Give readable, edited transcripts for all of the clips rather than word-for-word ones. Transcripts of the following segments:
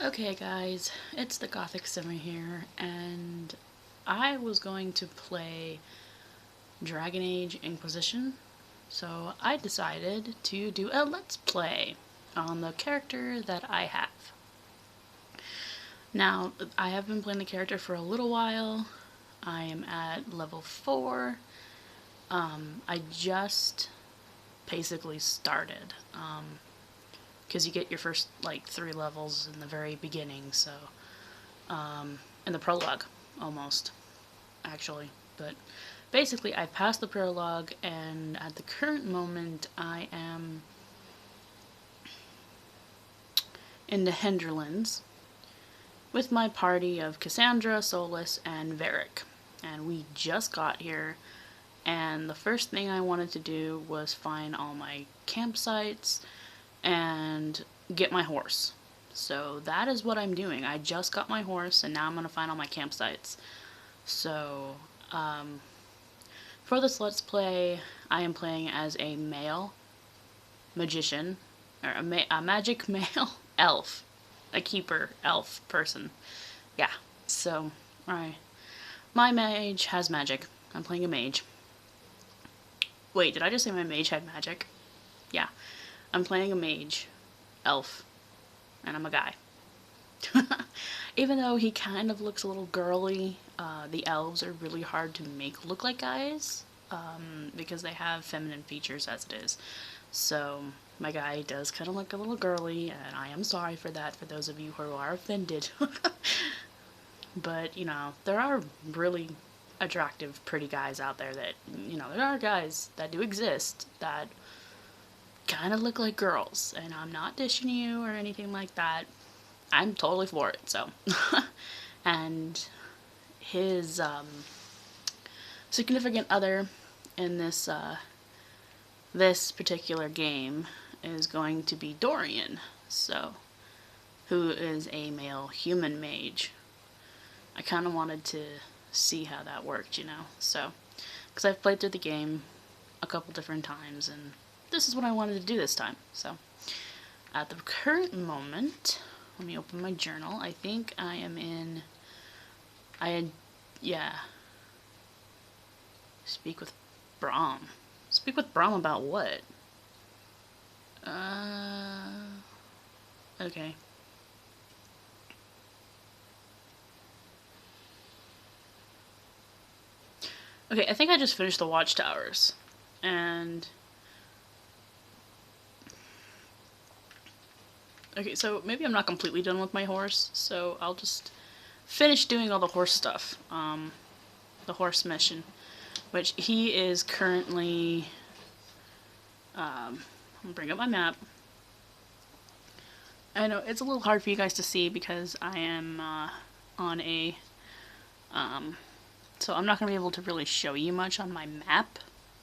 Okay guys, it's the Gothic Simmer here, and I was going to play Dragon Age Inquisition, so I decided to do a Let's Play on the character that I have. Now, I have been playing the character for a little while. I am at level 4. I just basically started. Because you get your first like 3 levels in the very beginning, so in the prologue almost actually, but basically I passed the prologue, and at the current moment I am in the Hinterlands with my party of Cassandra, Solus, and Varric, and we just got here, and the first thing I wanted to do was find all my campsites and get my horse. So that is what I'm doing. I just got my horse, and now I'm going to find all my campsites. So, for this Let's Play, I am playing as a male magician, or a magic male elf. A keeper elf person. Yeah, so, alright. My mage has magic. I'm playing a mage. Wait, did I just say my mage had magic? Yeah. I'm playing a mage, elf, and I'm a guy. Even though he kind of looks a little girly, the elves are really hard to make look like guys, because they have feminine features as it is. So my guy does kind of look a little girly, and I am sorry for that for those of you who are offended. But, you know, there are really attractive, pretty guys out there that, you know, there are guys that do exist that kind of look like girls, and I'm not dishing you or anything like that. I'm totally for it, so. And his significant other in this particular game is going to be Dorian, so, who is a male human mage. I kind of wanted to see how that worked, you know, so, because I've played through the game a couple different times, and this is what I wanted to do this time. So, at the current moment, let me open my journal. I think I am in, speak with Brahm. Speak with Brahm about what? Okay. Okay, I think I just finished the Watchtowers, and okay, so maybe I'm not completely done with my horse, so I'll just finish doing all the horse stuff. The horse mission, which he is currently, I'm gonna bring up my map. I know it's a little hard for you guys to see because I am on a, so I'm not gonna be able to really show you much on my map,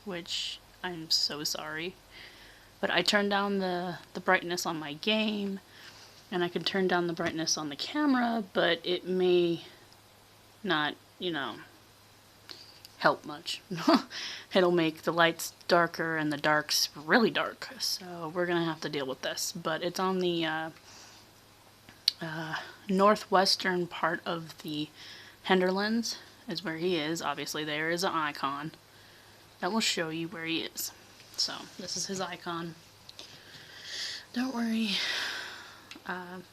which I'm so sorry. But I turned down the brightness on my game, and I can turn down the brightness on the camera, but it may not, you know, help much. It'll make the lights darker and the darks really dark, so we're gonna have to deal with this. But it's on the northwestern part of the Hinterlands is where he is. Obviously there is an icon that will show you where he is. So this is his icon. Don't worry.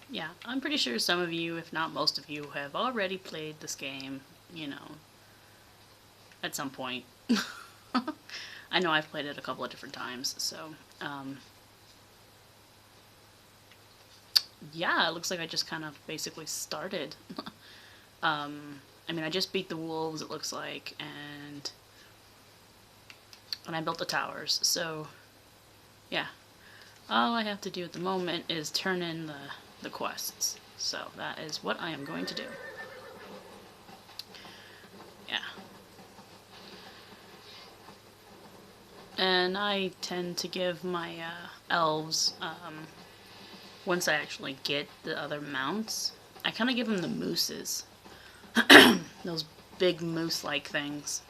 Yeah, I'm pretty sure some of you, if not most of you, have already played this game, you know, at some point. I know I've played it a couple of different times, so, yeah, it looks like I just kind of basically started. I mean, I just beat the wolves, it looks like, and I built the towers, so, yeah. All I have to do at the moment is turn in the quests. So that is what I am going to do. Yeah. And I tend to give my elves, once I actually get the other mounts, I kind of give them the mooses. Those big moose-like things.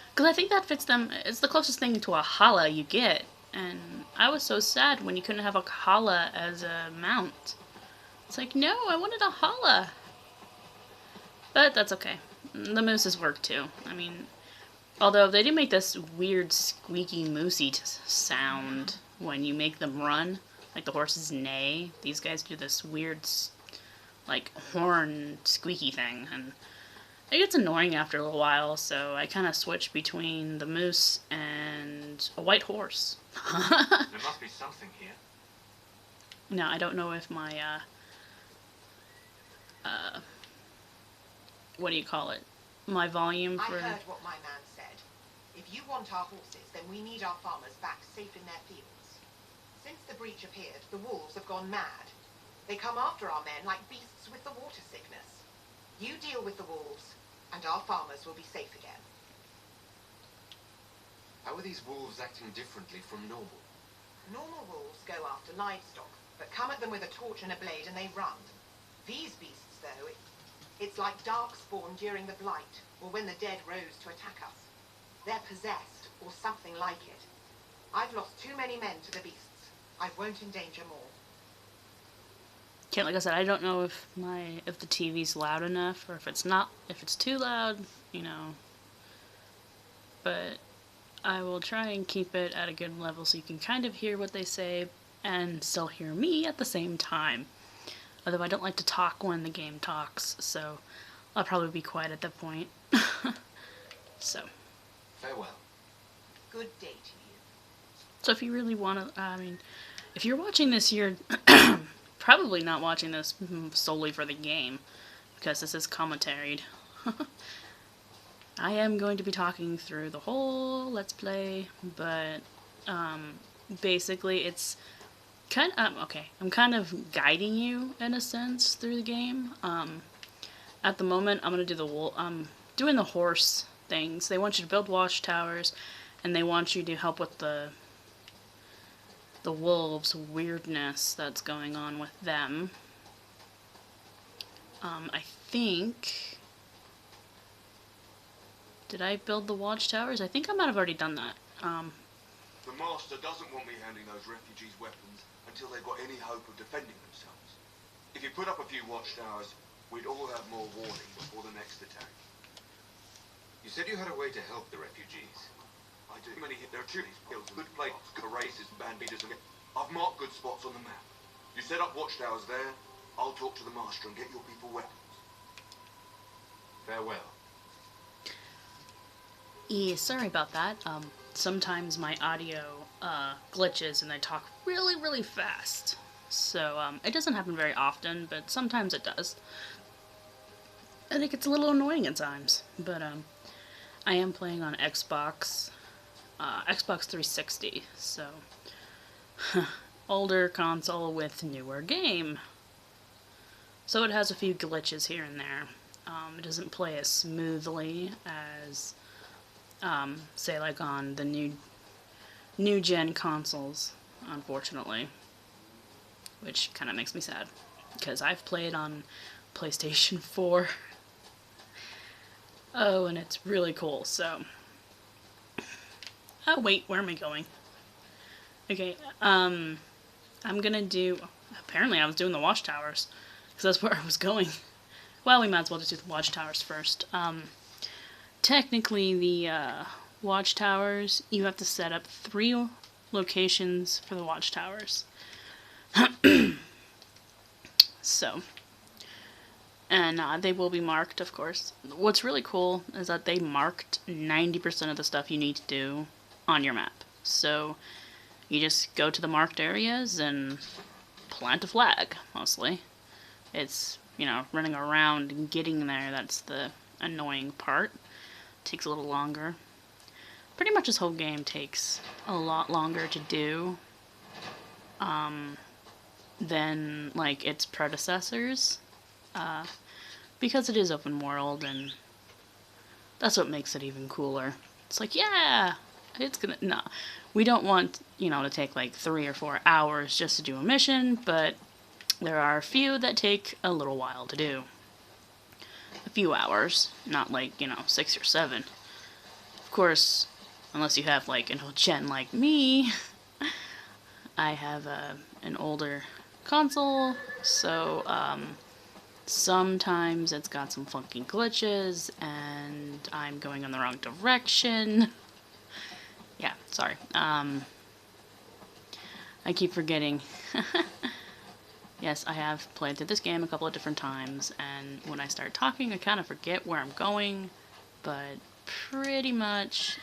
Because I think that fits them. It's the closest thing to a Hala you get. And I was so sad when you couldn't have a Hala as a mount. It's like, no, I wanted a holla. But that's okay. The mooses work too. I mean, although they do make this weird squeaky moosey sound when you make them run, like the horses neigh. These guys do this weird, like, horn squeaky thing, and it gets annoying after a little while, so I kind of switch between the moose and a white horse. There must be something here. Now, I don't know if my, what do you call it? My volume for... I heard what my man said. If you want our horses, then we need our farmers back safe in their fields. Since the breach appeared, the wolves have gone mad. They come after our men like beasts with the water sickness. You deal with the wolves, and our farmers will be safe again. How are these wolves acting differently from normal? Normal wolves go after livestock, but come at them with a torch and a blade and they run. These beasts, though, it's like darkspawn during the Blight, or when the dead rose to attack us. They're possessed, or something like it. I've lost too many men to the beasts. I won't endanger more. Okay, like I said, I don't know if the TV's loud enough, or if it's too loud, you know. But I will try and keep it at a good level so you can kind of hear what they say and still hear me at the same time. Although I don't like to talk when the game talks, so I'll probably be quiet at that point. So. Farewell. Good day to you. So if you really want to, I mean, if you're watching this, you're probably not watching this solely for the game, because this is commentaried. I am going to be talking through the whole Let's Play, but basically it's kind of, okay, I'm kind of guiding you in a sense through the game. At the moment, I'm doing the horse things. They want you to build watchtowers, and they want you to help with the wolves' weirdness that's going on with them. I think... Did I build the watchtowers? I think I might have already done that. The Master doesn't want me handing those refugees weapons until they've got any hope of defending themselves. If you put up a few watchtowers, we'd all have more warning before the next attack. You said you had a way to help the refugees. I do. There are two hills, good places, good races, bandbeaters, and I've marked good spots on the map. You set up watchtowers there, I'll talk to the Master and get your people weapons. Farewell. Yeah, sorry about that. Sometimes my audio glitches and I talk really, really fast. So, it doesn't happen very often, but sometimes it does. And it gets a little annoying at times. But, I am playing on Xbox 360, so... older console with newer game. So it has a few glitches here and there. It doesn't play as smoothly as... say like on the new gen consoles, unfortunately, which kind of makes me sad because I've played on PlayStation 4. Oh, and it's really cool. So, oh wait, where am I going? Okay, I'm gonna do. Apparently, I was doing the watchtowers because that's where I was going. Well, we might as well just do the watchtowers first. Technically, the watchtowers, you have to set up 3 locations for the watchtowers. So, and they will be marked, of course. What's really cool is that they marked 90% of the stuff you need to do on your map. So, you just go to the marked areas and plant a flag, mostly. It's, you know, running around and getting there, that's the annoying part. Takes a little longer. Pretty much this whole game takes a lot longer to do than like its predecessors, because it is open world, and that's what makes it even cooler. It's like, yeah, it's gonna, no, we don't want, you know, to take like 3 or 4 hours just to do a mission, but there are a few that take a little while to do. A few hours, not like, you know, 6 or 7. Of course, unless you have like an old gen like me, I have an older console, So, sometimes it's got some funky glitches, and I'm going in the wrong direction. Yeah, sorry. I keep forgetting. Yes, I have played through this game a couple of different times, and when I start talking, I kind of forget where I'm going, but pretty much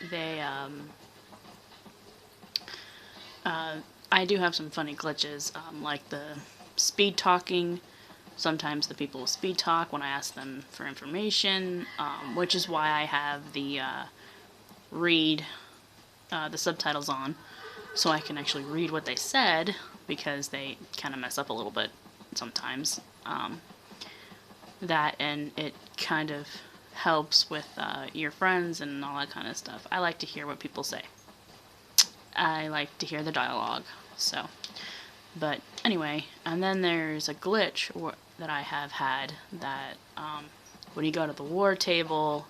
I do have some funny glitches, like the speed talking. Sometimes the people will speed talk when I ask them for information, which is why I have the read the subtitles on, so I can actually read what they said, because they kind of mess up a little bit sometimes. That, and it kind of helps with your friends and all that kind of stuff. I like to hear what people say. I like to hear the dialogue, so. But anyway, and then there's a glitch that I have had that when you go to the war table,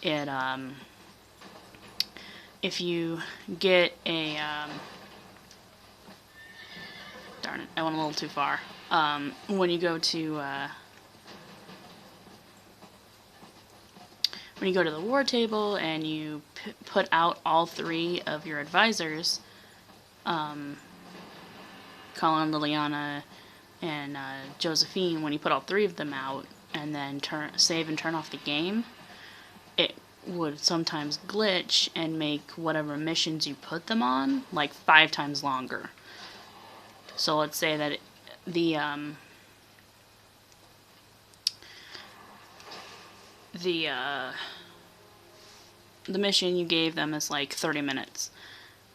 it if you get a darn it, I went a little too far. When you go to the war table and you put out all 3 of your advisors, Colin, Liliana, and Josephine, when you put all 3 of them out and then save and turn off the game, it would sometimes glitch and make whatever missions you put them on like 5 times longer. So let's say that the mission you gave them is like 30 minutes,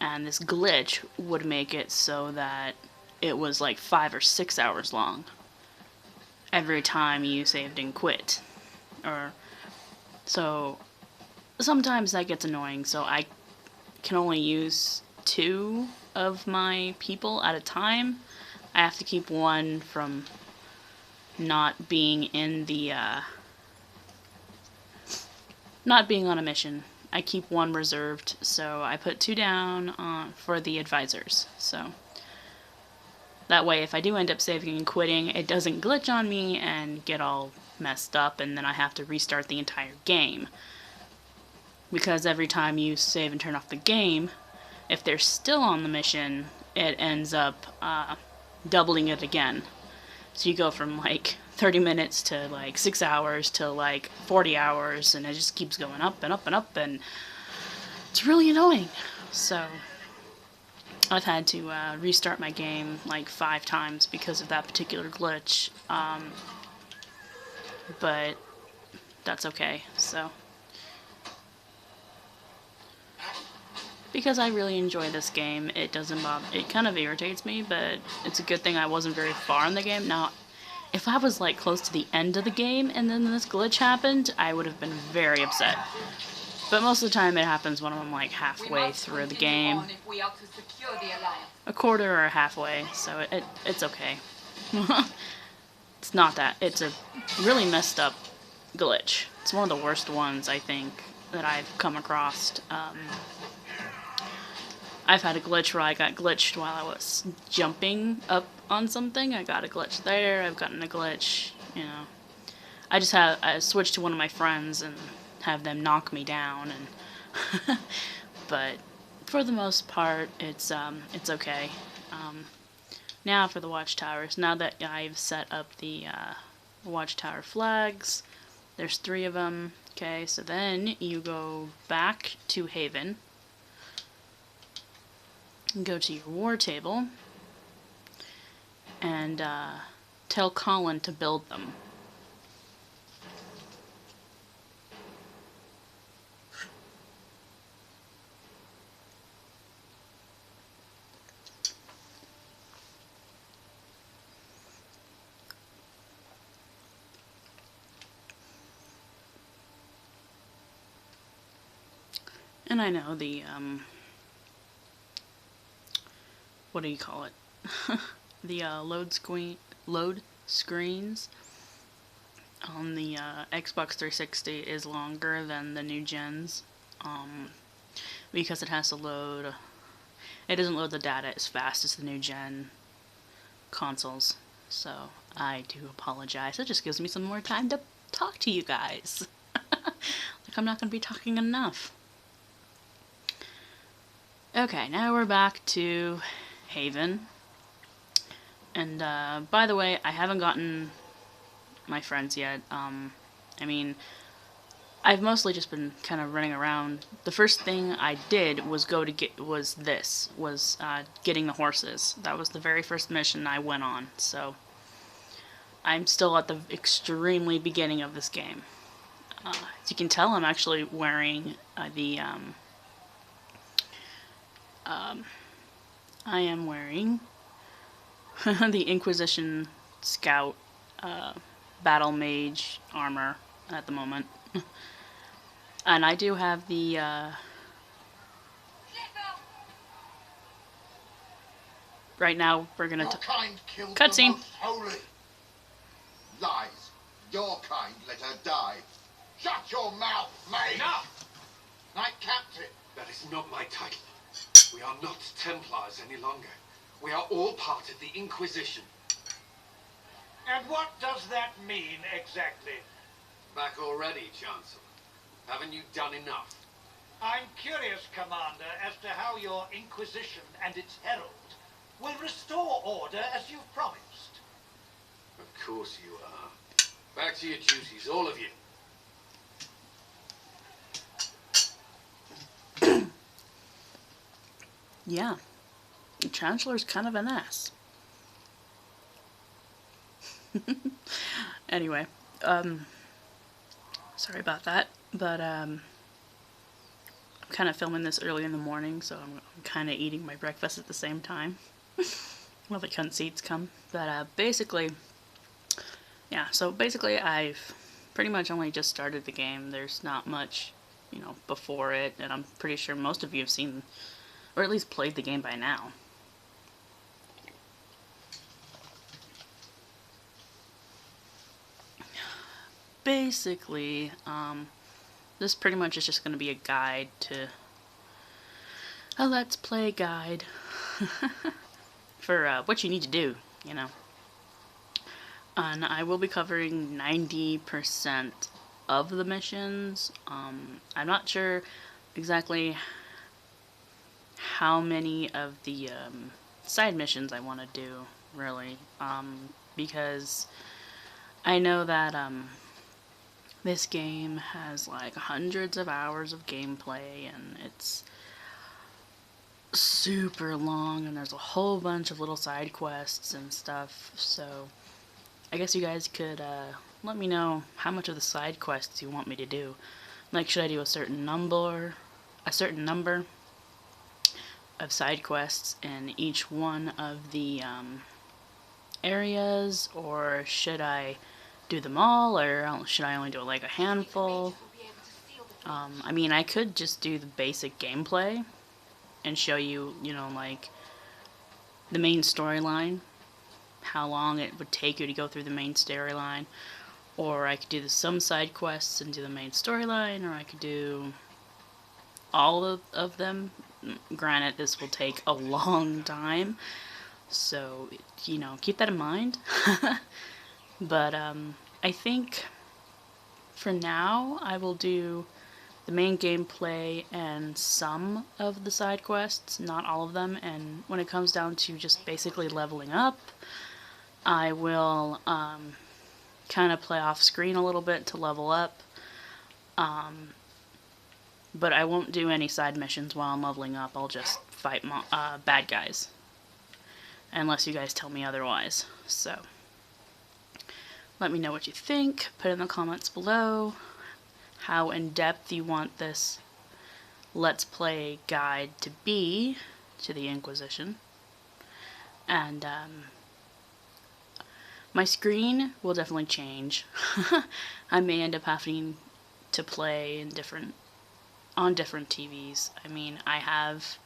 and this glitch would make it so that it was like 5 or 6 hours long every time you saved and quit. So sometimes that gets annoying, so I can only use 2 of my people at a time. I have to keep one from not being in the not being on a mission. I keep one reserved, so I put 2 down for the advisors. So that way, if I do end up saving and quitting, it doesn't glitch on me and get all messed up, and then I have to restart the entire game. Because every time you save and turn off the game, if they're still on the mission, it ends up doubling it again. So you go from like 30 minutes to like 6 hours to like 40 hours, and it just keeps going up and up and up, and it's really annoying. So I've had to restart my game like 5 times because of that particular glitch, but that's okay. So because I really enjoy this game, it doesn't bother. It kind of irritates me, but it's a good thing I wasn't very far in the game. Now, if I was like close to the end of the game and then this glitch happened, I would have been very upset. But most of the time it happens when I'm like halfway through the game. A quarter or halfway, so it's okay. It's not that. It's a really messed up glitch. It's one of the worst ones, I think, that I've come across. I've had a glitch where I got glitched while I was jumping up on something. I got a glitch there. I've gotten a glitch, you know. I switched to one of my friends and have them knock me down, and but for the most part, it's okay. Now for the watchtowers. Now that I've set up the watchtower flags, there's 3 of them. Okay, so then you go back to Haven. Go to your war table and tell Colin to build them. And I know the what do you call it? The load screens on the Xbox 360 is longer than the new gens, because it has to load. It doesn't load the data as fast as the new gen consoles. So I do apologize. It just gives me some more time to talk to you guys. Like I'm not going to be talking enough. Okay, now we're back to Haven. And by the way, I haven't gotten my friends yet. I mean, I've mostly just been kind of running around. The first thing I did was getting the horses. That was the very first mission I went on. So I'm still at the extremely beginning of this game. As you can tell, I'm actually wearing I am wearing the Inquisition Scout Battle Mage armor at the moment. And I do have the right now we're gonna cutscene. Holy lies. Your kind let her die. Shut your mouth, Mage! Enough! Knight Captain. That is not my title. We are not Templars any longer. We are all part of the Inquisition. And what does that mean exactly? Back already, Chancellor. Haven't you done enough? I'm curious, Commander, as to how your Inquisition and its herald will restore order as you've promised. Of course you are. Back to your duties, all of you. Yeah, the Chancellor's kind of an ass. Anyway, sorry about that, but I'm kind of filming this early in the morning, so I'm kind of eating my breakfast at the same time while the conceits come. But basically, yeah, so basically I've pretty much only just started the game. There's not much, you know, before it, and I'm pretty sure most of you have seen, or at least played the game by now. Basically, this pretty much is just going to be a guide to a Let's Play guide for what you need to do, you know. And I will be covering 90% of the missions. I'm not sure exactly how many of the side missions I want to do, really, because I know that this game has like hundreds of hours of gameplay, and it's super long, and there's a whole bunch of little side quests and stuff. So I guess you guys could let me know how much of the side quests you want me to do. Like, should I do a certain number of side quests in each one of the areas, or should I do them all, or should I only do like a handful? I mean, I could just do the basic gameplay and show you, you know, like the main storyline, how long it would take you to go through the main storyline, or I could do some side quests and do the main storyline, or I could do all of them. Granted, this will take a long time, so, you know, keep that in mind. But I think for now I will do the main gameplay and some of the side quests, not all of them, and when it comes down to just basically leveling up, I will kind of play off screen a little bit to level up, but I won't do any side missions while I'm leveling up. I'll just fight bad guys, unless you guys tell me otherwise. So let me know what you think. Put in the comments below how in-depth you want this Let's Play guide to be to the Inquisition. And my screen will definitely change. I may end up having to play on different TVs. I mean, I have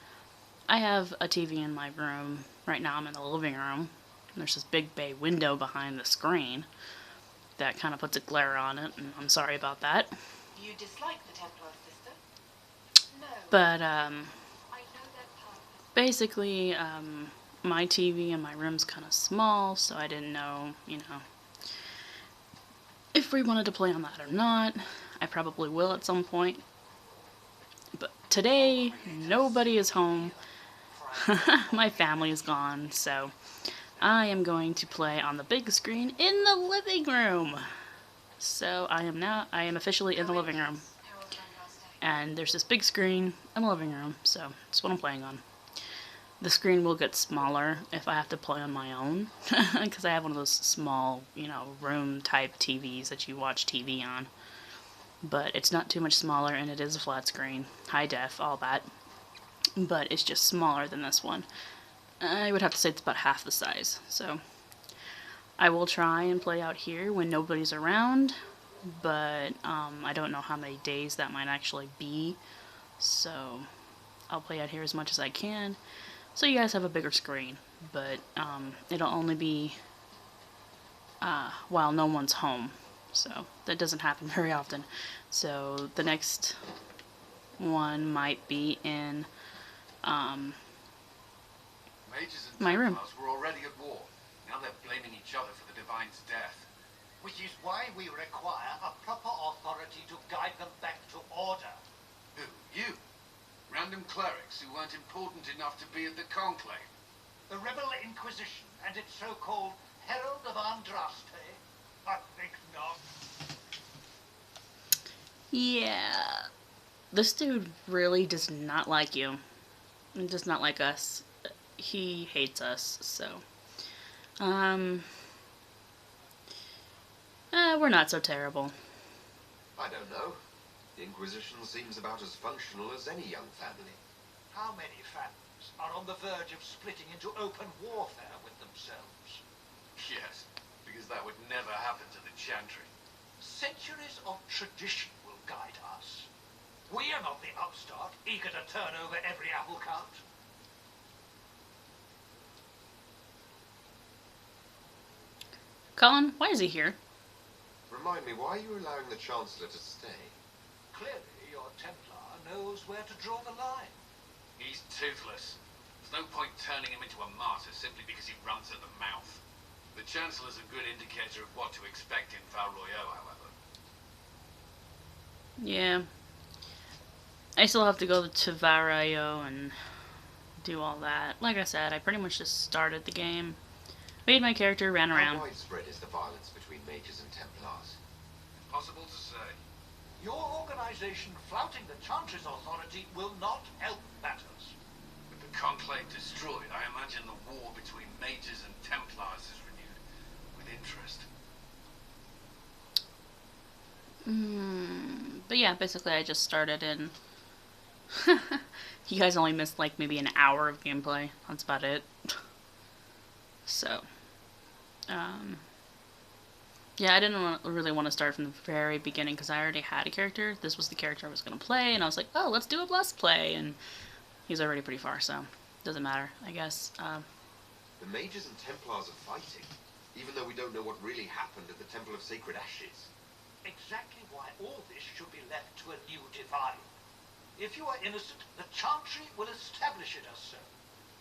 a TV in my room. Right now I'm in the living room. There's this big bay window behind the screen that kind of puts a glare on it, and I'm sorry about that. You dislike the Templar sister? No. But I know their purpose. basically, my TV in my room's kind of small, so I didn't know, if we wanted to play on that or not. I probably will at some point. But today, nobody is home. My family is gone, so I am going to play on the big screen in the living room. So I am officially in the living room. And there's this big screen in the living room, so that's what I'm playing on. The screen will get smaller if I have to play on my own, because I have one of those small, room type TVs that you watch TV on. But it's not too much smaller, and it is a flat screen, high def, all that. But it's just smaller than this one. I would have to say it's about half the size, so I will try and play out here when nobody's around, but I don't know how many days that might actually be, so I'll play out here as much as I can, so you guys have a bigger screen, but it'll only be while no one's home, so that doesn't happen very often. So the next one might be in Mages and my room. Templars were already at war. Now they're blaming each other for the Divine's death. Which is why we require a proper authority to guide them back to order. Who? You? Random clerics who weren't important enough to be at the Conclave? The Rebel Inquisition and its so-called Herald of Andraste? I think not. Yeah, this dude really does not like you. He does not like us. He hates us, so we're not so terrible. I don't know. The Inquisition seems about as functional as any young family. How many families are on the verge of splitting into open warfare with themselves? Yes, because that would never happen to the Chantry. Centuries of tradition will guide us. We are not the upstart, eager to turn over every apple cart. Colin, why is he here? Remind me, why are you allowing the Chancellor to stay? Clearly, your Templar knows where to draw the line. He's toothless. There's no point turning him into a martyr simply because he runs at the mouth. The Chancellor's a good indicator of what to expect in Val Royeaux, however. Yeah. I still have to go to Varayo and do all that. Like I said, I pretty much just started the game, made my character, ran around. How widespread is the violence between mages and Templars? Impossible to say. Your organization flouting the Chantry's authority will not help matters. With the Conclave destroyed, I imagine the war between Mages and Templars is renewed with interest. But yeah, basically I just started in... You guys only missed like maybe an hour of gameplay. That's about it. So, yeah, I didn't really want to start from the very beginning because I already had a character. This was the character I was going to play, and I was like, oh, let's do a Let's Play, and he's already pretty far, so doesn't matter, I guess. The Mages and Templars are fighting, even though we don't know what really happened at the Temple of Sacred Ashes. Exactly why all this should be left to a new divine. If you are innocent, the Chantry will establish it as so.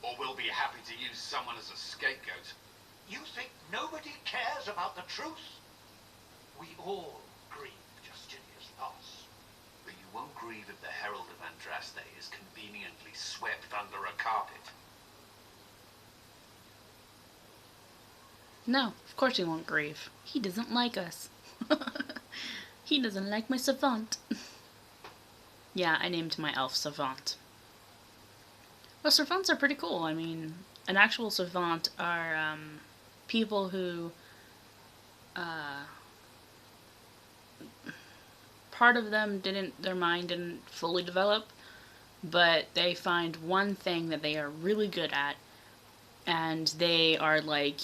Or we'll be happy to use someone as a scapegoat. You think nobody cares about the truth? We all grieve Justinian's loss. But you won't grieve if the Herald of Andraste is conveniently swept under a carpet. No, of course he won't grieve. He doesn't like us. He doesn't like my savant. Yeah, I named my elf Savant. Well, savants are pretty cool. I mean, an actual savant are people who part of them their mind didn't fully develop, but they find one thing that they are really good at, and they are like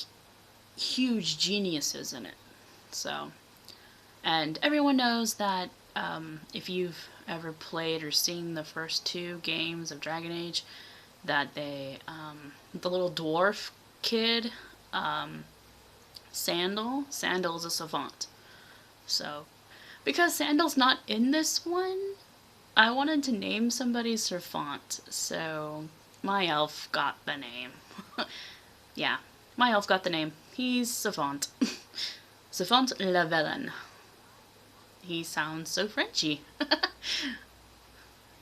huge geniuses in it. So, and everyone knows that if you've ever played or seen the first 2 games of Dragon Age, that they, the little dwarf kid, Sandal's a savant. So, because Sandal's not in this one, I wanted to name somebody Servant, so my elf got the name. Yeah, my elf got the name. He's Savant. Savant Lavellan. He sounds so Frenchy.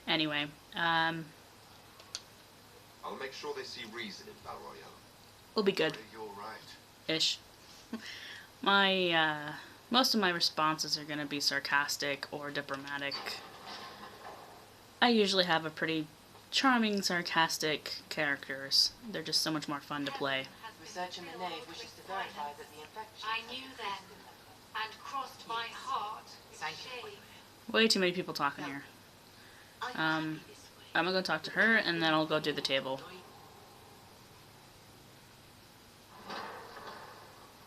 Anyway, I'll make sure they see reason in Val Royale. we'll be good. You're right. Ish. My, most of my responses are gonna be sarcastic or diplomatic. I usually have a pretty charming, sarcastic characters. They're just so much more fun to play. Research in the nave wishes to verify that the infection... I knew that, and crossed my heart. Thank you. Way too many people talking here. I'm gonna go talk to her, and then I'll go do the table.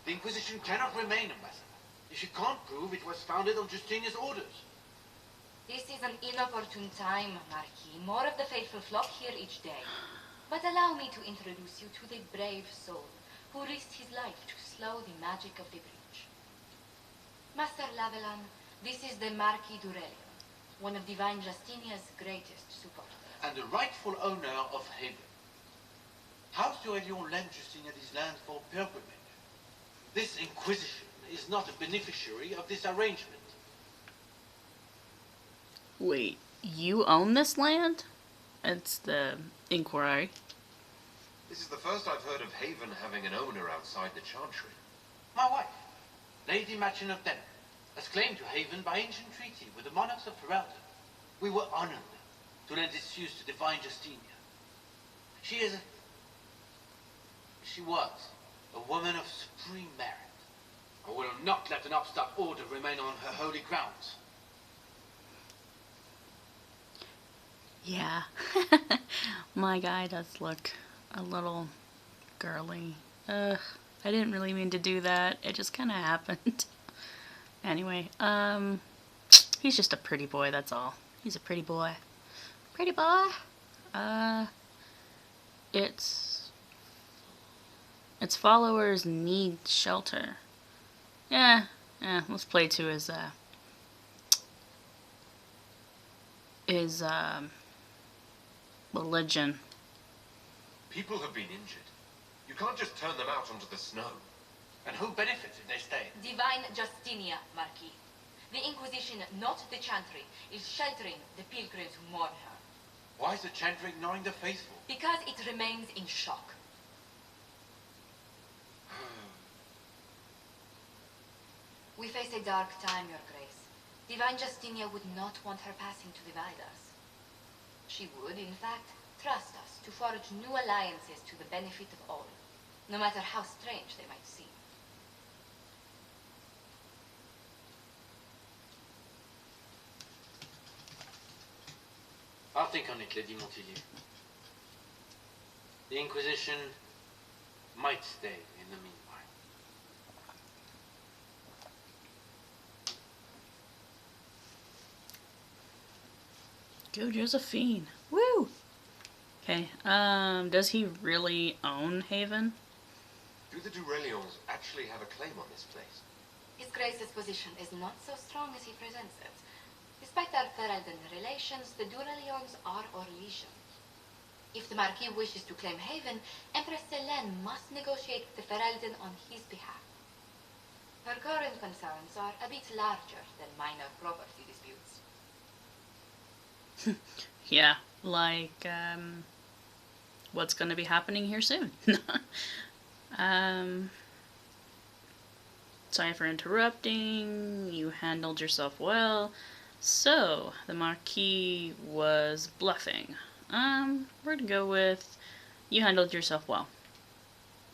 The Inquisition cannot remain, Ambassador, if you can't prove it was founded on Justinian's orders. This is an inopportune time, Marquis. More of the faithful flock here each day. But allow me to introduce you to the brave soul who risked his life to slow the magic of the breach. Master Lavellan, this is the Marquis d'Aurelian, one of Divine Justinia's greatest supporters. And the rightful owner of Haven. House d'Aurelian lent Justinia these lands for pilgrimage. This Inquisition is not a beneficiary of this arrangement. Wait, you own this land? It's the Inquiry. This is the first I've heard of Haven having an owner outside the Chantry. My wife, Lady Machin of Denver, has claimed to Haven by ancient treaty with the monarchs of Ferelden. We were honored to lend its use to Divine Justinia. She was a woman of supreme merit. I will not let an upstart order remain on her holy grounds. Yeah. My guy does look a little girly. Ugh. I didn't really mean to do that. It just kind of happened. Anyway, he's just a pretty boy, that's all. He's a pretty boy. Pretty boy. Its followers need shelter. Yeah, let's play to his religion. People have been injured. You can't just turn them out onto the snow. And who benefits if they stay? Divine Justinia, Marquis. The Inquisition, not the Chantry, is sheltering the pilgrims who mourn her. Why is the Chantry ignoring the faithful? Because it remains in shock. We face a dark time, Your Grace. Divine Justinia would not want her passing to divide us. She would, in fact, trust us to forge new alliances to the benefit of all, no matter how strange they might seem. I'll think on it, Lady Montilyet. The Inquisition might stay in the meanwhile. Go Josephine. Woo! Okay, does he really own Haven? Do the Durelions actually have a claim on this place? His Grace's position is not so strong as he presents it. Despite our Ferelden relations, the Durelions are Orlesians. If the Marquis wishes to claim Haven, Empress Selene must negotiate with the Ferelden on his behalf. Her current concerns are a bit larger than minor property disputes. Yeah, like, what's going to be happening here soon. Sorry for interrupting. You handled yourself well. So, the Marquis was bluffing. We're going to go with, you handled yourself well.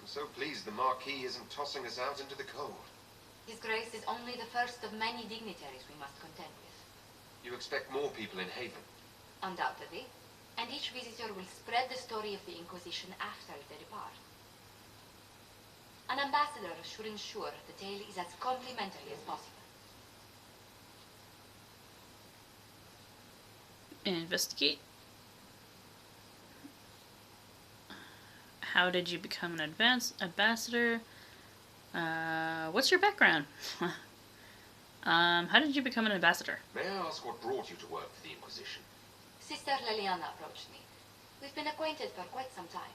I'm so pleased the Marquis isn't tossing us out into the cold. His Grace is only the first of many dignitaries we must contend with. You expect more people in Haven? Undoubtedly. And each visitor will spread the story of the Inquisition after they depart. An ambassador should ensure the tale is as complimentary as possible. Investigate. How did you become an ambassador? What's your background? How did you become an ambassador? May I ask what brought you to work for the Inquisition? Sister Liliana approached me. We've been acquainted for quite some time.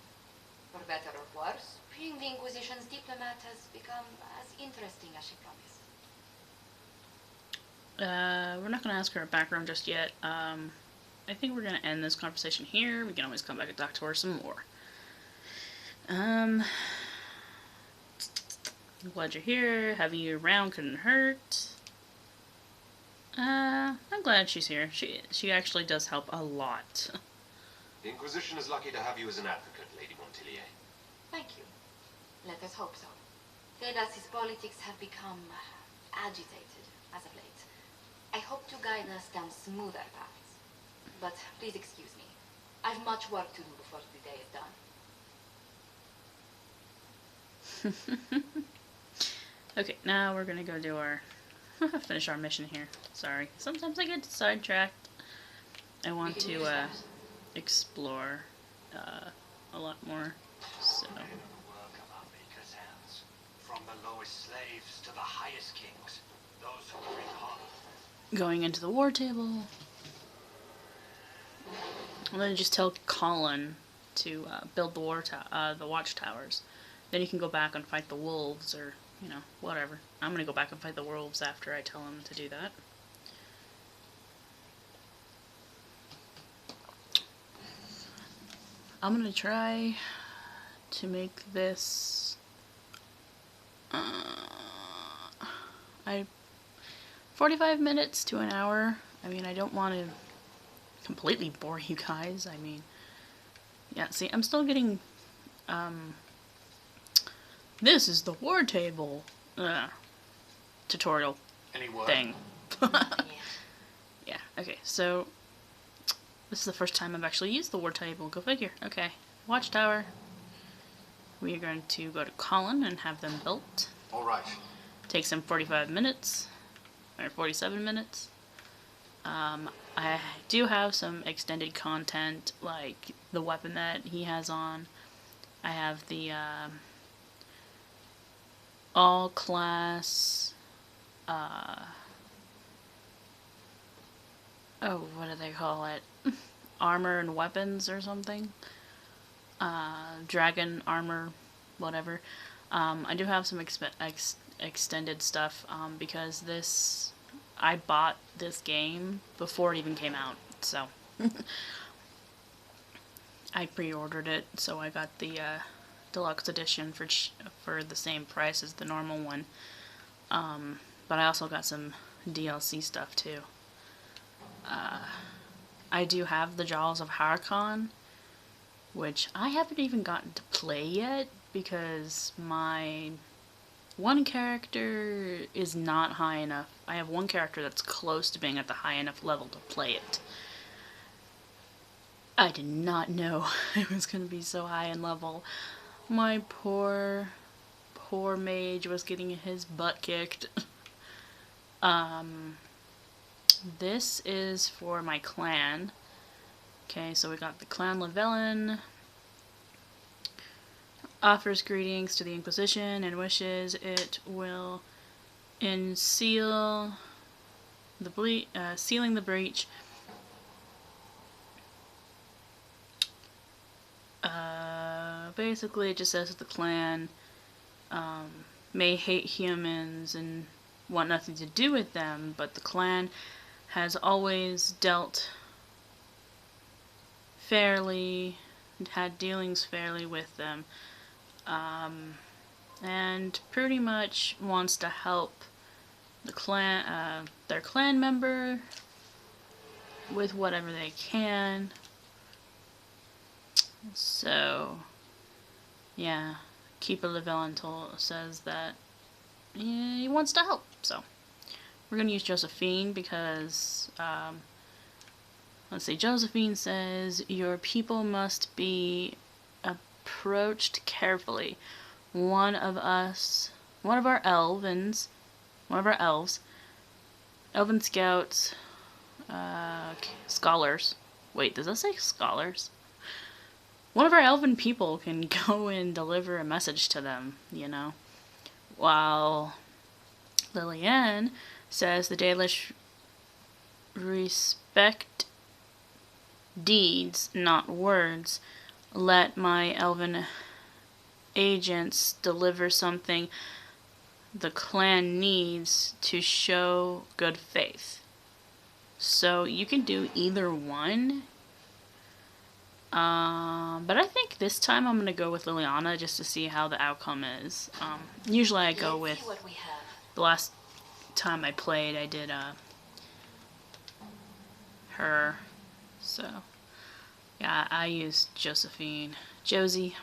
For better or worse, being the Inquisition's diplomat has become as interesting as she promised. We're not going to ask her background just yet. I think we're going to end this conversation here. We can always come back and talk to her some more. I'm glad you're here. Having you around couldn't hurt. I'm glad she's here. She actually does help a lot. The Inquisition is lucky to have you as an advocate, Lady Montilier. Thank you. Let us hope so. Thedas' politics have become agitated as of late. I hope to guide us down smoother paths. But please excuse me. I've much work to do before the day is done. Okay, now we're gonna go do our finish our mission here. Sorry. Sometimes I get sidetracked. I want to explore a lot more. So Work of our maker's hands. From the lowest slaves to the highest kings. Those who bring honor. going into the war table. I'm gonna just tell Colin to build the watchtowers. Then he can go back and fight the wolves, or you know, whatever. I'm gonna go back and fight the wolves after I tell him to do that. I'm gonna try to make this 45 minutes to an hour. I mean, I don't want to completely bore you guys. I mean, yeah, see, I'm still getting this is the war table tutorial Any word? thing. Yeah. Yeah, okay, so this is the first time I've actually used the war table. Go figure. Okay, watchtower. We are going to go to Colin and have them built. All right. Takes him 45 minutes, or 47 minutes. I do have some extended content, like the weapon that he has on. I have the all class, oh, what do they call it? Armor and weapons or something. Dragon armor, whatever. I do have some extended stuff because I bought this game before it even came out, so I pre-ordered it, so I got the deluxe edition for the same price as the normal one. But I also got some DLC stuff too. I do have the Jaws of Harkon, which I haven't even gotten to play yet because my one character is not high enough. I have one character that's close to being at the high enough level to play it. I did not know it was going to be so high in level. My poor mage was getting his butt kicked. This is for my clan. Okay, so we got the clan Llewellyn. Offers greetings to the Inquisition and wishes it will sealing the breach. Basically, it just says that the clan may hate humans and want nothing to do with them, but the clan has always dealt fairly, had dealings fairly with them, and pretty much wants to help the clan, their clan member with whatever they can. So, yeah, Keeper Llewellyn says that he wants to help, so we're going to use Josephine because, let's see, Josephine says, your people must be approached carefully. One of our elves, elven scouts, scholars. Wait, does that say scholars? One of our elven people can go and deliver a message to them, you know. While Lillian says the Dalish respect deeds, not words. Let my elven agents deliver something the clan needs to show good faith. So you can do either one. But I think this time I'm going to go with Liliana just to see how the outcome is. Usually I go with... The last time I played, I did her. So, yeah, I used Josephine. Josie.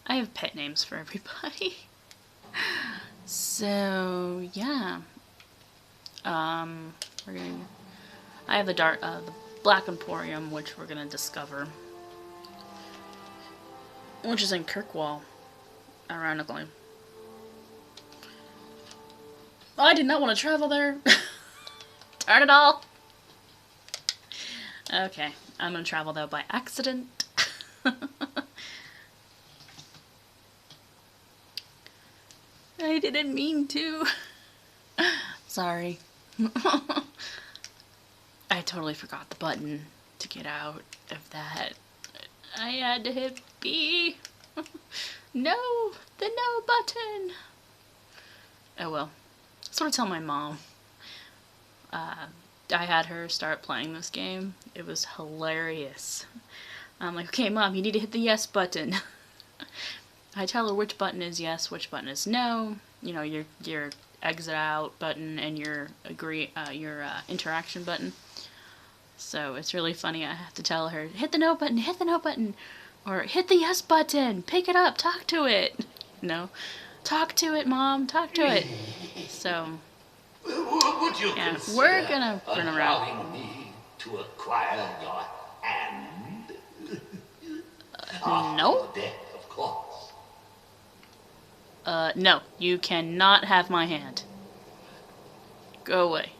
I have pet names for everybody. So, yeah. We're gonna... I have the Black Emporium, which we're gonna discover. Which is in Kirkwall, ironically. Oh, I did not want to travel there. Darn it all. Okay, I'm gonna travel though by accident. I didn't mean to. Sorry. I totally forgot the button to get out of that. I had to hit B. No, the no button. Oh well. Sort of tell my mom. I had her start playing this game. It was hilarious. I'm like, okay, Mom, you need to hit the yes button. I tell her which button is yes, which button is no. You know, your exit out button and your interaction button. So it's really funny. I have to tell her, hit the no button, or hit the yes button, pick it up, talk to it. No, talk to it, Mom, talk to it. So, yeah, we're gonna run around. Allowing me to acquire your hand? No. Death, of course. No, you cannot have my hand. Go away.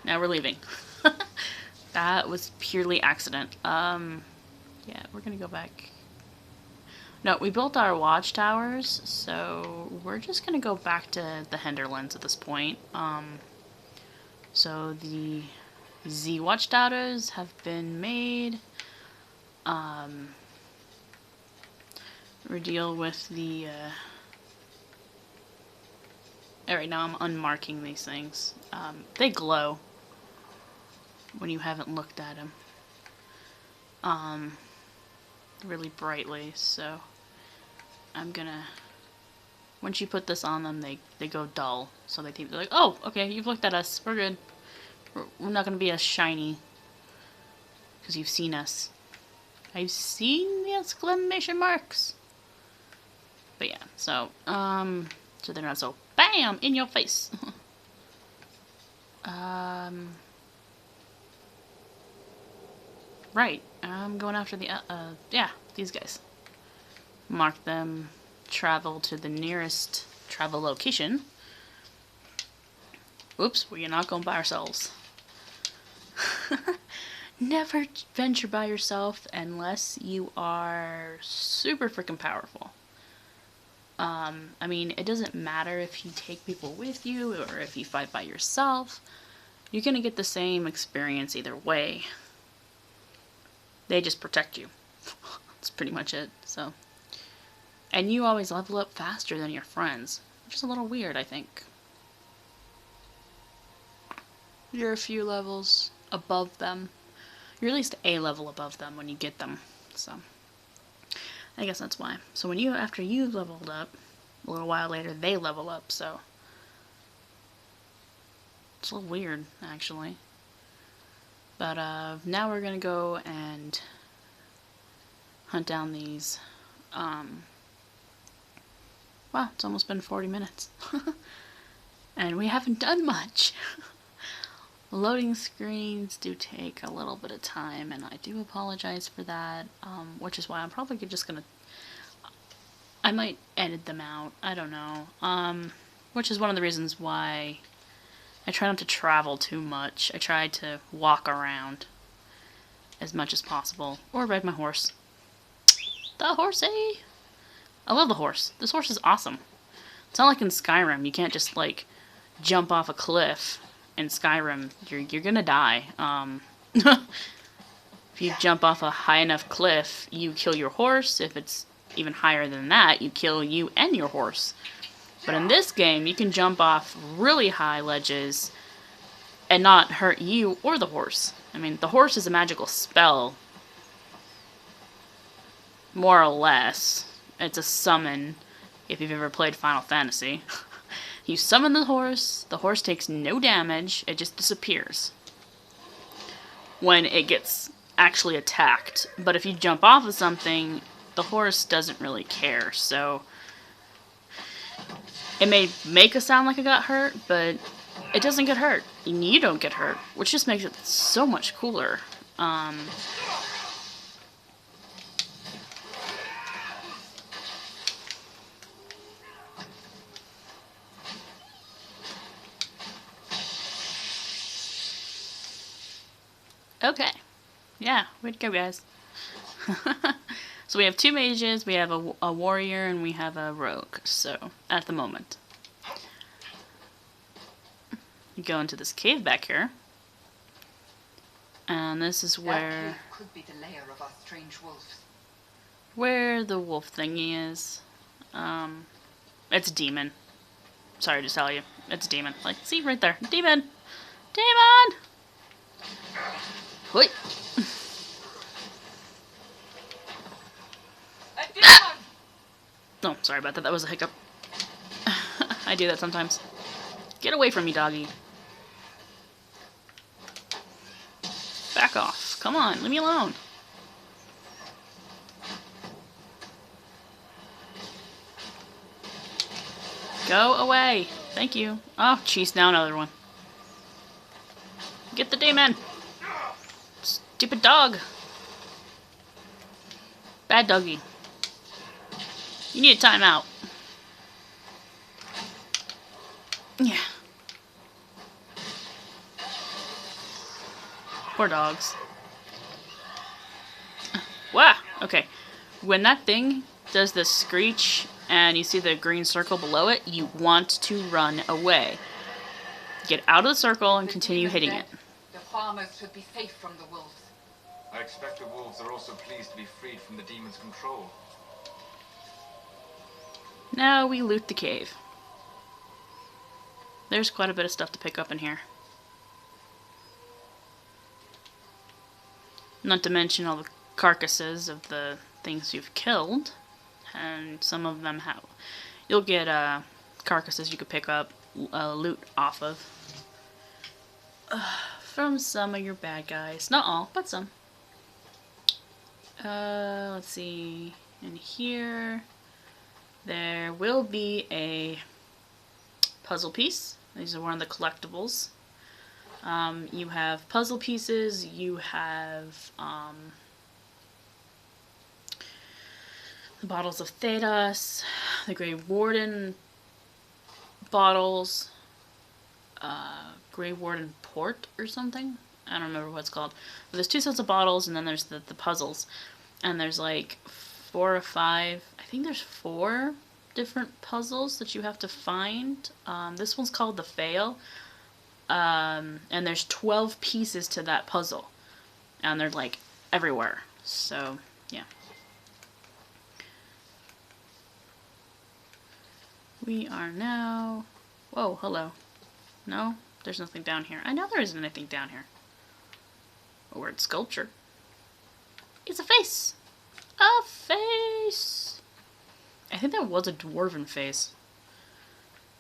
Now we're leaving. That was purely accident. Yeah, we're gonna go back. No, we built our watchtowers, so we're just gonna go back to the Henderlands at this point. So the Z watchtowers have been made. We deal with the, alright, now I'm unmarking these things. They glow when you haven't looked at them. Really brightly, so I'm gonna, once you put this on them, they go dull. So they think, they're like, oh, okay, you've looked at us, we're good. We're not gonna be as shiny. Because you've seen us. I've seen the exclamation marks. But yeah, so they're not so BAM! In your face. Right, I'm going after the, yeah, these guys. Mark them, travel to the nearest travel location. Oops, we're not going by ourselves. Never venture by yourself unless you are super freaking powerful. I mean, it doesn't matter if you take people with you or if you fight by yourself. You're gonna get the same experience either way. They just protect you. That's pretty much it, so. And you always level up faster than your friends, which is a little weird, I think. You're a few levels above them. You're at least a level above them when you get them, so. I guess that's why. So when after you've leveled up, a little while later, they level up, so. It's a little weird, actually. But, now we're gonna go and hunt down these, wow, it's almost been 40 minutes. And we haven't done much. Loading screens do take a little bit of time, and I do apologize for that, which is why I'm probably just gonna, I might edit them out, I don't know, which is one of the reasons why I try not to travel too much. I try to walk around as much as possible, or ride my horse. The horsey! I love the horse. This horse is awesome. It's not like in Skyrim, you can't just, like, jump off a cliff. In Skyrim, you're gonna die. If you jump off a high enough cliff, you kill your horse. If it's even higher than that, you kill you and your horse. But in this game, you can jump off really high ledges and not hurt you or the horse. I mean, the horse is a magical spell, more or less. It's a summon, if you've ever played Final Fantasy. You summon the horse takes no damage, it just disappears when it gets actually attacked. But if you jump off of something, the horse doesn't really care, so it may make it sound like it got hurt, but it doesn't get hurt. And you don't get hurt, which just makes it so much cooler. Okay. Yeah, way to go, guys. So we have 2 mages, we have a warrior, and we have a rogue, so, at the moment. You go into this cave back here. And this is where... could be the lair of our strange wolves. Where the wolf thingy is. It's a demon. Sorry to tell you. It's a demon. Like, see, right there. Demon! Demon! Wait. Oh, sorry about that. That was a hiccup. I do that sometimes. Get away from me, doggy. Back off. Come on, leave me alone. Go away. Thank you. Oh, jeez, now another one. Get the demon. Stupid dog. Bad doggy. You need a timeout. Yeah. Poor dogs. Wow. Okay. When that thing does the screech and you see the green circle below it, you want to run away. Get out of the circle and continue hitting it. The farmers should be safe from the wolves. I expect the wolves are also pleased to be freed from the demon's control. Now we loot the cave. There's quite a bit of stuff to pick up in here. Not to mention all the carcasses of the things you've killed. And some of them have... You'll get carcasses you could pick up, loot off of. From some of your bad guys. Not all, but some. Let's see. In here... There will be a puzzle piece. These are one of the collectibles. You have puzzle pieces, you have the bottles of Thedas, the Grey Warden bottles, Grey Warden Port or something. I don't remember what it's called. But there's 2 sets of bottles, and then there's the puzzles. And there's like 4 or 5, I think there's 4 different puzzles that you have to find. This one's called the Fail. And there's 12 pieces to that puzzle. And they're like everywhere. So, yeah. We are now... Whoa, hello. No, there's nothing down here. I know there isn't anything down here. A word sculpture. It's a face! A face! I think that was a dwarven face.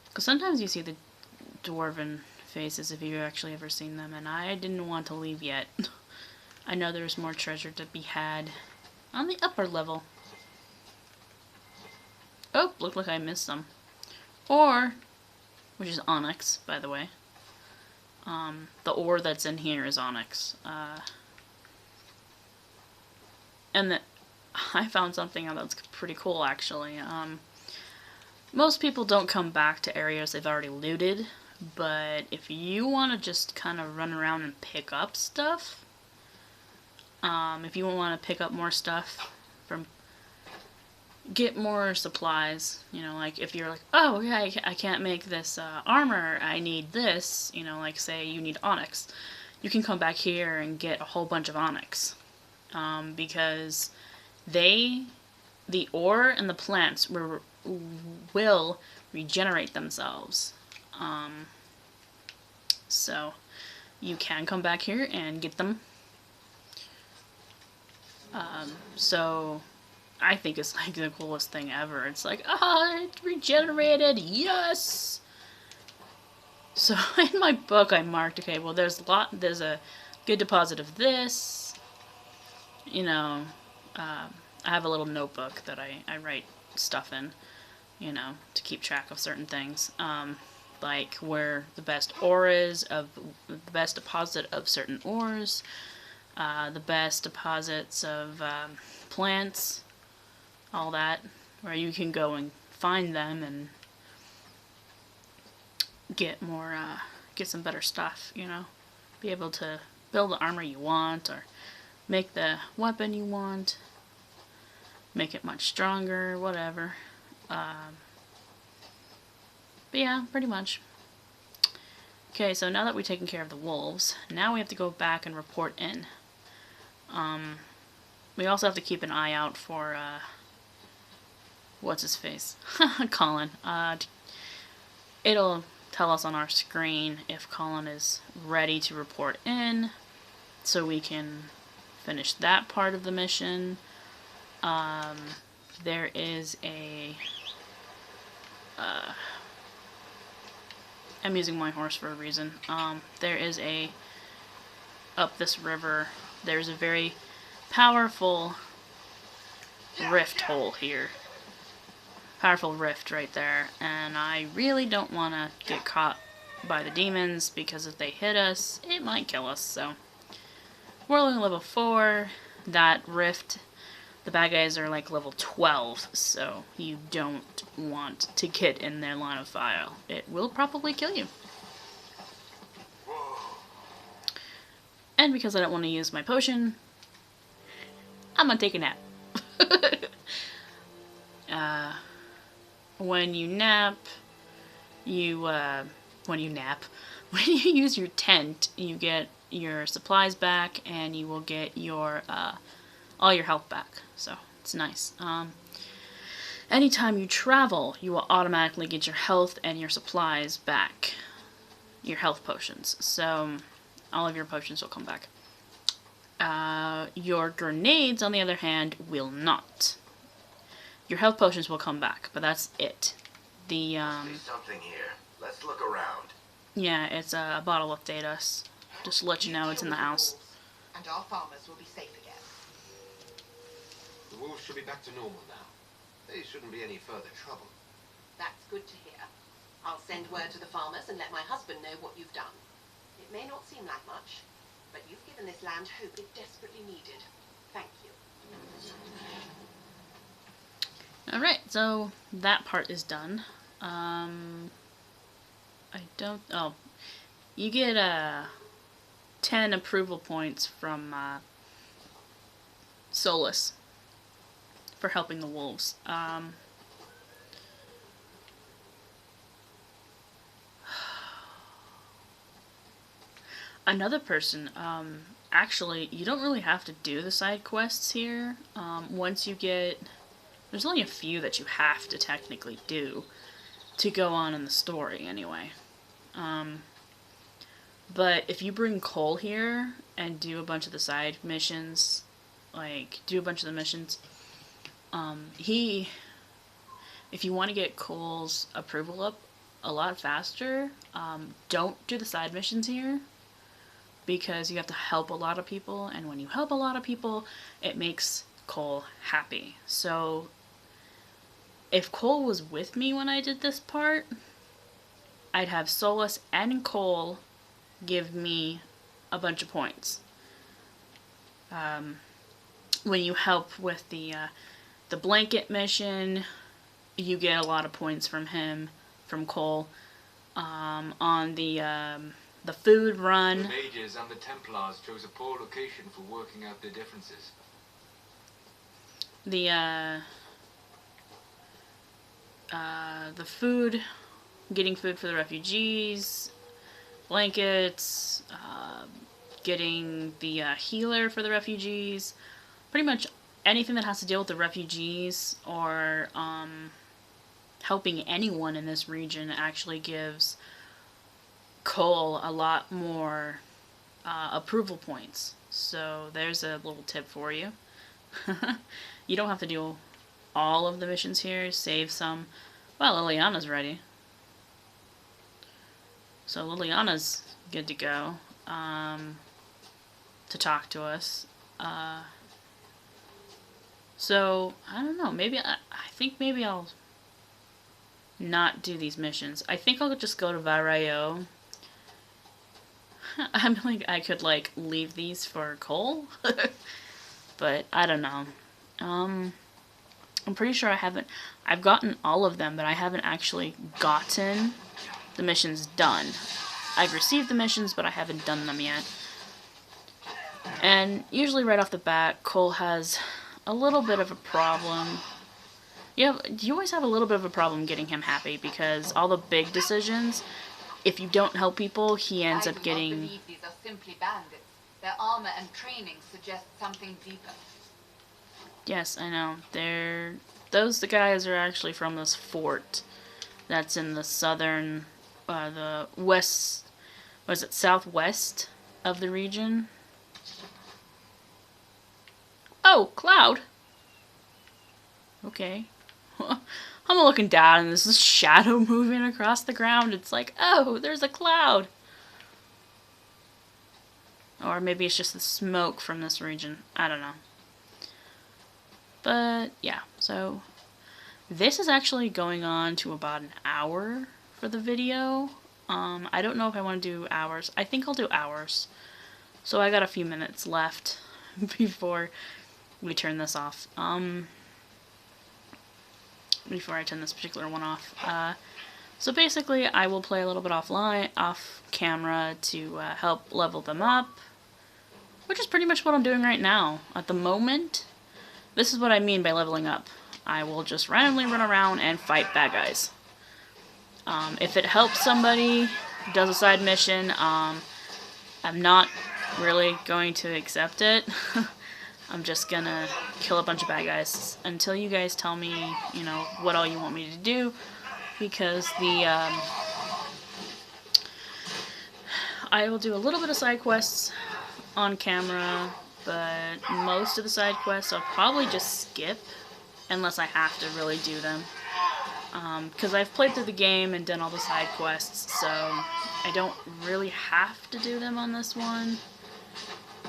Because sometimes you see the dwarven faces if you've actually ever seen them, and I didn't want to leave yet. I know there's more treasure to be had on the upper level. Oh, looked like I missed some. Or, which is onyx, by the way. The ore that's in here is onyx. And I found something that's pretty cool, actually. Most people don't come back to areas they've already looted, but if you want to just kind of run around and pick up stuff, if you want to pick up more stuff from... Get more supplies, you know, like if you're like, oh yeah, I can't make this armor, I need this, you know, like say you need onyx. You can come back here and get a whole bunch of onyx. because the ore and the plants will regenerate themselves. So you can come back here and get them. So I think it's like the coolest thing ever. It's like, it regenerated, yes! So in my book I marked, okay, well there's a good deposit of this. You know, I have a little notebook that I write stuff in, you know, to keep track of certain things. Like where the best ore is, of the best deposit of certain ores, the best deposits of plants, all that, where you can go and find them and get more, get some better stuff, you know, be able to build the armor you want, or make the weapon you want, make it much stronger, whatever. But yeah, pretty much. Okay, so now that we've taken care of the wolves, now we have to go back and report in. We also have to keep an eye out for, what's his face? Colin. It'll tell us on our screen if Colin is ready to report in, so we can finish that part of the mission. There is a... I'm using my horse for a reason. There is a... Up this river, there's a very powerful rift hole here. Powerful rift right there, and I really don't want to get caught by the demons, because if they hit us, it might kill us. So we're only level 4. That rift, the bad guys are like level 12, so you don't want to get in their line of fire. It will probably kill you. And because I don't want to use my potion, I'm gonna take a nap. When you nap, when you use your tent, you get your supplies back, and you will get your, all your health back. So, it's nice. Anytime you travel, you will automatically get your health and your supplies back. Your health potions. So, all of your potions will come back. Your grenades, on the other hand, will not. Your health potions will come back, but that's it. The, I see something here. Let's look around. Yeah, it's a bottle of Datus. Just to let you know, it's in the house. And our farmers will be safe again. The wolves should be back to normal now. They shouldn't be any further trouble. That's good to hear. I'll send word to the farmers and let my husband know what you've done. It may not seem like much, but you've given this land hope it desperately needed. Thank you. Alright, so that part is done. You get 10 approval points from Solus for helping the wolves. Another person, actually, you don't really have to do the side quests here. Once you get... There's only a few that you have to technically do to go on in the story, anyway. But if you bring Cole here and do a bunch of the side missions, like, do a bunch of the missions, if you want to get Cole's approval up a lot faster, don't do the side missions here, because you have to help a lot of people, and when you help a lot of people, it makes Cole happy. So, if Cole was with me when I did this part, I'd have Solus and Cole give me a bunch of points. When you help with the blanket mission, you get a lot of points from him, from Cole. On the food run... The Mages and the Templars chose a poor location for working out their differences. The food, getting food for the refugees, blankets, getting the healer for the refugees, pretty much anything that has to deal with the refugees or helping anyone in this region actually gives Cole a lot more approval points. So there's a little tip for you. You don't have to do all of the missions here. Save some. Well, Liliana's ready. So Liliana's good to go to talk to us. So, I don't know. Maybe I think maybe I'll not do these missions. I think I'll just go to Varayo. I'm like, I could like leave these for Cole. But I don't know. I'm pretty sure I've gotten all of them, but I haven't actually gotten the missions done. I've received the missions, but I haven't done them yet. And usually right off the bat, Cole has a little bit of a problem. You always have a little bit of a problem getting him happy, because all the big decisions, if you don't help people, he ends up getting... I do not believe these are simply bandits. Their armor and training suggest something deeper. Yes, I know. The guys are actually from this fort that's in the southern, the west, was it southwest of the region? Oh, Cloud! Okay. I'm looking down and there's this shadow moving across the ground. It's like, oh, there's a cloud! Or maybe it's just the smoke from this region. I don't know. But, yeah, so this is actually going on to about an hour for the video. I don't know if I want to do hours. I think I'll do hours. So I got a few minutes left before we turn this off. Before I turn this particular one off. So basically, I will play a little bit off camera to help level them up. Which is pretty much what I'm doing right now. At the moment, this is what I mean by leveling up. I will just randomly run around and fight bad guys. If it helps somebody, does a side mission, I'm not really going to accept it. I'm just gonna kill a bunch of bad guys until you guys tell me, you know, what all you want me to do. Because I will do a little bit of side quests on camera, but most of the side quests I'll probably just skip unless I have to really do them. Because I've played through the game and done all the side quests, so I don't really have to do them on this one.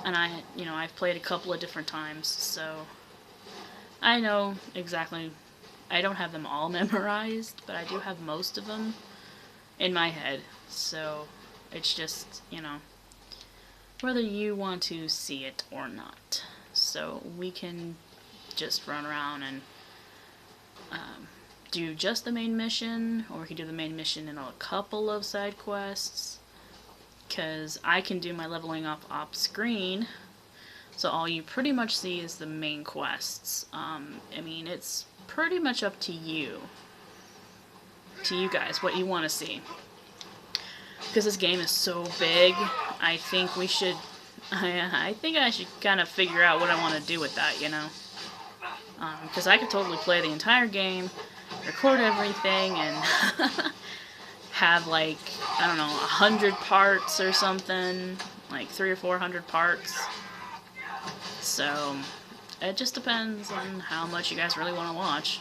And I've played a couple of different times, so I know exactly. I don't have them all memorized, but I do have most of them in my head. So it's just, whether you want to see it or not. So we can just run around and do just the main mission, or we can do the main mission and a couple of side quests, because I can do my leveling up off screen, so all you pretty much see is the main quests. I mean, it's pretty much up to you guys, what you want to see. Because this game is so big, I think we should, I think I should kind of figure out what I want to do with that, because I could totally play the entire game, record everything, and have like, I don't know, 100 parts or something, like 300 or 400 parts. So it just depends on how much you guys really want to watch.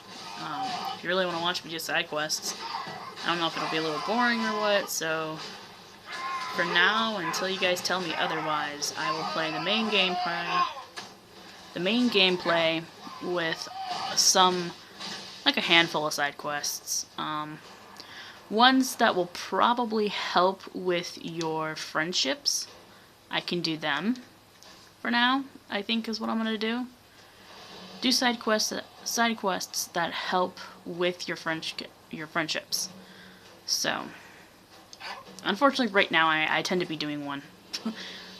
If you really want to watch me do side quests, I don't know if it'll be a little boring or what, so for now, until you guys tell me otherwise, I will play the main gameplay with some, like a handful of side quests. Ones that will probably help with your friendships, I can do them for now, I think is what I'm going to do. Do side quests that help with your friendships. So, unfortunately right now I tend to be doing one.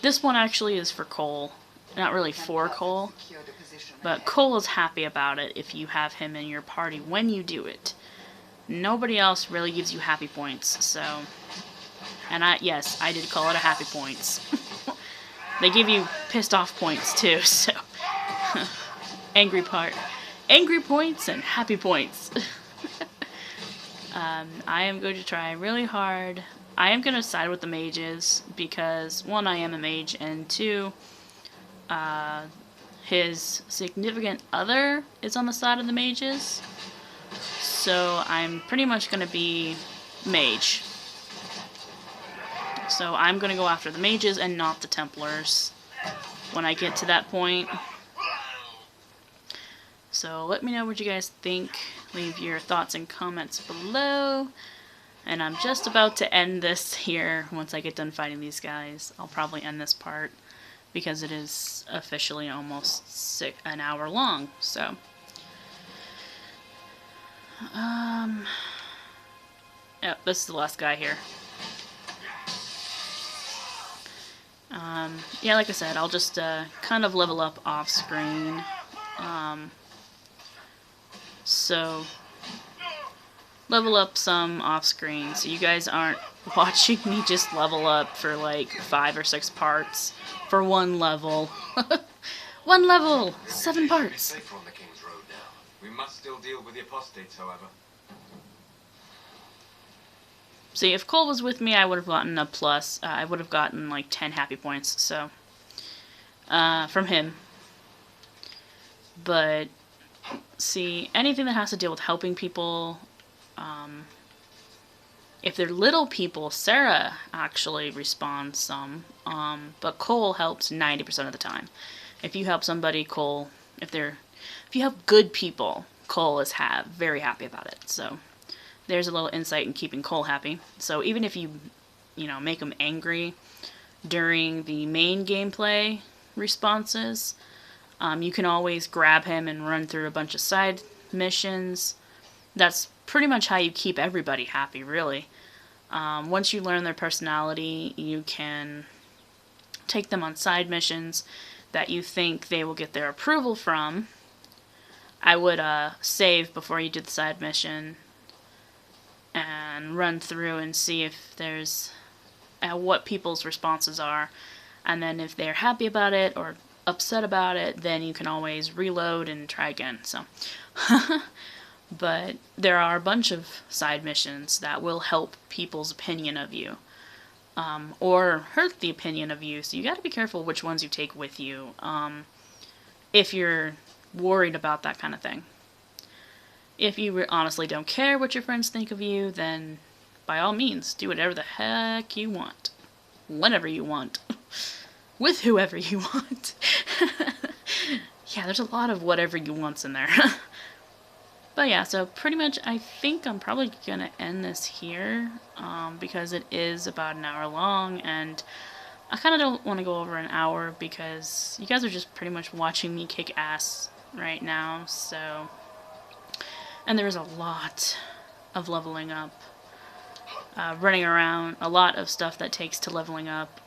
This one actually is for Cole. Not really for Cole, but Cole is happy about it if you have him in your party when you do it. Nobody else really gives you happy points, so... And yes, I did call it a happy points. They give you pissed off points too, so... angry part. Angry points and happy points. I am going to try really hard. I am going to side with the mages because, one, I am a mage, and two, his significant other is on the side of the mages. So I'm pretty much going to be mage. So I'm going to go after the mages and not the Templars when I get to that point. So let me know what you guys think. Leave your thoughts and comments below. And I'm just about to end this here once I get done fighting these guys. I'll probably end this part because it is officially almost an hour long. So, yeah, this is the last guy here. Yeah, like I said, I'll just kind of level up off screen. So, level up some off screen so you guys aren't watching me just level up for like 5 or 6 parts for one level. One level, 7 parts. Safer on the King's Road now. We must still deal with the apostates, however. See, if Cole was with me, I would have gotten a plus. I would have gotten like 10 happy points, so, from him. But, see, anything that has to deal with helping people, if they're little people, Sarah actually respawns some, but Cole helps 90% of the time. If you help somebody, Cole, if you help good people, Cole is very happy about it, so there's a little insight in keeping Cole happy. So even if you make him angry during the main gameplay responses, you can always grab him and run through a bunch of side missions. That's pretty much how you keep everybody happy, really. Once you learn their personality, you can take them on side missions that you think they will get their approval from. I would save before you do the side mission and run through and see if there's what people's responses are, and then if they're happy about it or upset about it, then you can always reload and try again. So but there are a bunch of side missions that will help people's opinion of you, or hurt the opinion of you, so you got to be careful which ones you take with you if you're worried about that kind of thing. If you honestly don't care what your friends think of you, then by all means, do whatever the heck you want. Whenever you want. With whoever you want. Yeah, there's a lot of whatever you wants in there. But yeah, so pretty much I think I'm probably going to end this here, because it is about an hour long, and I kind of don't want to go over an hour because you guys are just pretty much watching me kick ass right now, so... And there's a lot of leveling up, running around, a lot of stuff that takes to leveling up.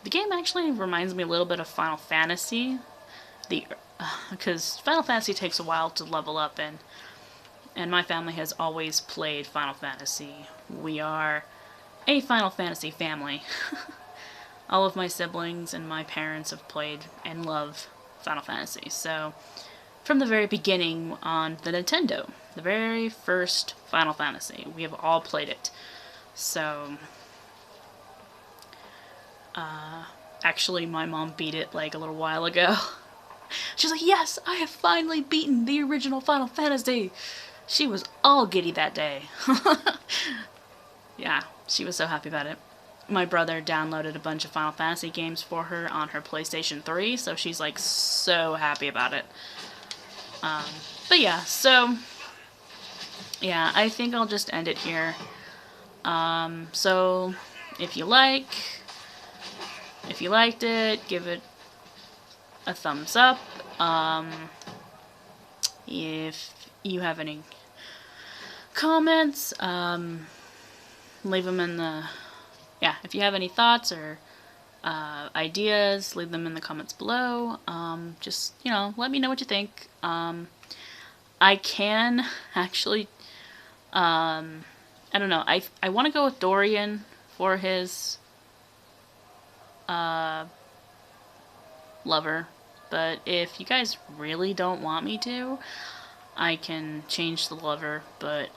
The game actually reminds me a little bit of Final Fantasy, because Final Fantasy takes a while to level up in, and my family has always played Final Fantasy. We are a Final Fantasy family. All of my siblings and my parents have played and love Final Fantasy, so... From the very beginning on the Nintendo, the very first Final Fantasy. We have all played it. So, actually my mom beat it like a little while ago. She's like, yes, I have finally beaten the original Final Fantasy. She was all giddy that day. Yeah, she was so happy about it. My brother downloaded a bunch of Final Fantasy games for her on her PlayStation 3, so she's like so happy about it. But yeah, so, yeah, I think I'll just end it here. So, if you liked it, give it a thumbs up. If you have any comments, leave them in the, if you have any thoughts or ideas, leave them in the comments below. Just, let me know what you think. I can actually, I don't know, I want to go with Dorian for his lover, but if you guys really don't want me to, I can change the lover, but